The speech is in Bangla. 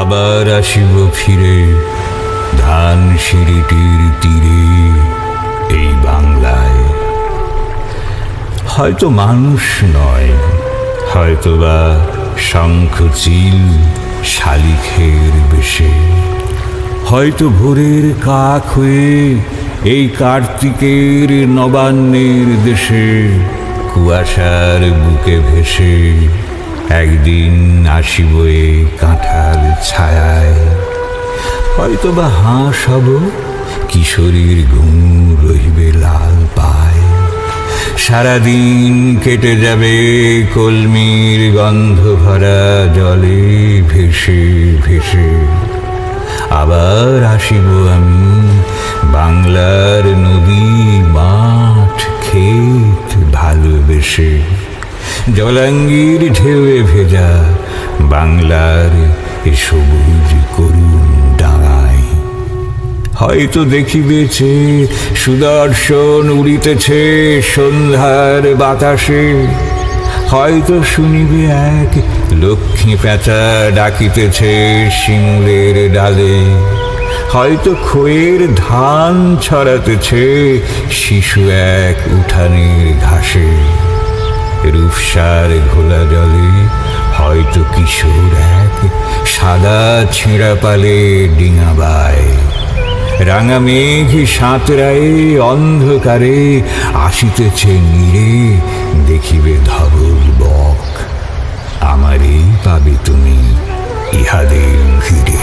আবার আসিব ফিরে ধানসিঁড়িটির তীরে এই বাংলায়। হয়তো মানুষ নয়, হয়তোবা শঙ্খচিল শালিখের বেশে, হয়তো ভোরের কাক হয়ে এই কার্তিকের নবান্নের দেশে কুয়াশার বুকে ভেসে একদিন আসিব এ কাঁঠাল ছায়ায়। হয়তোবা হাঁস হব, কিশোরীর ঘুম রহিবে লাল পায়, সারাদিন কেটে যাবে কলমির গন্ধ ভরা জলে ভেসে ভেসে। আবার আসিব আমি বাংলার নদী মাঠ ক্ষেত ভালোবেসে, জলাঙ্গির ঢেউয়ে ভেজা বাংলার এ সবুজ করুণ ডাঙায়। হয়তো দেখিবেছে সুদর্শন উড়িতেছে সন্ধ্যার বাতাসে, হয়তো শুনিবে এক লক্ষ্মী পেঁচা ডাকিতেছে শিমুলের ডালে, হয়তো খইয়ের ধান ছড়াতেছে শিশু এক উঠানের ঘাসে। রূপসার ঘোলা জলে হয়তো কিশোর এক সাদা ছেঁড়া পালে ডিঙাবায়, রাঙা মেঘ সাঁতরায়ে অন্ধকারে আসিতেছে নীড়ে দেখিবে ধবল বক। আমারই পাবে তুমি ইহাদের ভিড়ে।